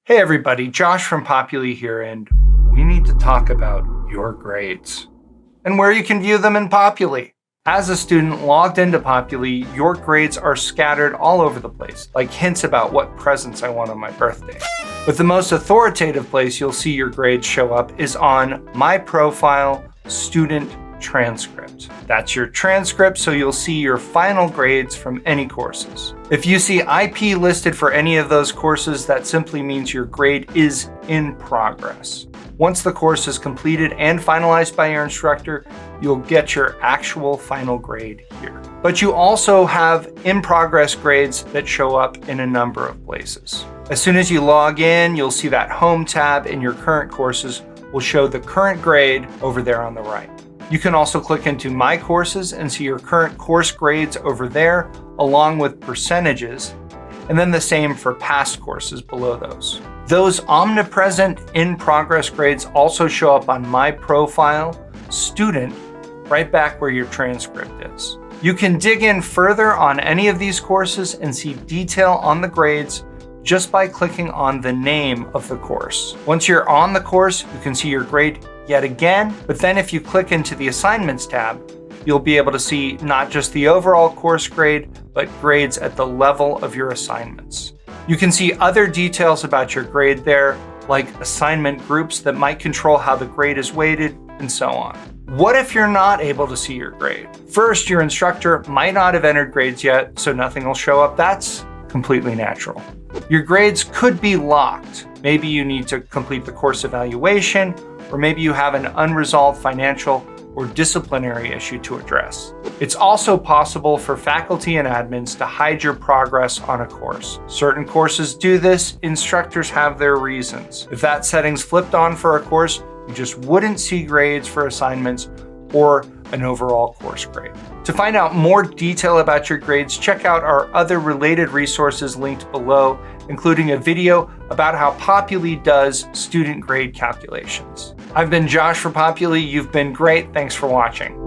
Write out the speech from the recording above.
Hey everybody, Josh from Populi here, and we need to talk about your grades and where you can view them in Populi. As a student logged into Populi, your grades are scattered all over the place, like hints about what presents I want on my birthday. But the most authoritative place you'll see your grades show up is on My Profile Student Transcript. That's your transcript, so you'll see your final grades from any courses. If you see IP listed for any of those courses, that simply means your grade is in progress. Once the course is completed and finalized by your instructor, you'll get your actual final grade here. But you also have in-progress grades that show up in a number of places. As soon as you log in, you'll see that Home tab in your current courses will show the current grade over there on the right. You can also click into My Courses and see your current course grades over there, along with percentages, and then the same for past courses below those. Those omnipresent in-progress grades also show up on My Profile Student, right back where your transcript is. You can dig in further on any of these courses and see detail on the grades just by clicking on the name of the course. Once you're on the course, you can see your grade yet again, but then if you click into the Assignments tab, you'll be able to see not just the overall course grade, but grades at the level of your assignments. You can see other details about your grade there, like assignment groups that might control how the grade is weighted, and so on. What if you're not able to see your grade? First, your instructor might not have entered grades yet, so nothing will show up. That's completely natural. Your grades could be locked. Maybe you need to complete the course evaluation, or maybe you have an unresolved financial or disciplinary issue to address. It's also possible for faculty and admins to hide your progress on a course. Certain courses do this, instructors have their reasons. If that setting's flipped on for a course, you just wouldn't see grades for assignments or an overall course grade. To find out more detail about your grades, check out our other related resources linked below, including a video about how Populi does student grade calculations. I've been Josh for Populi. You've been great. Thanks for watching.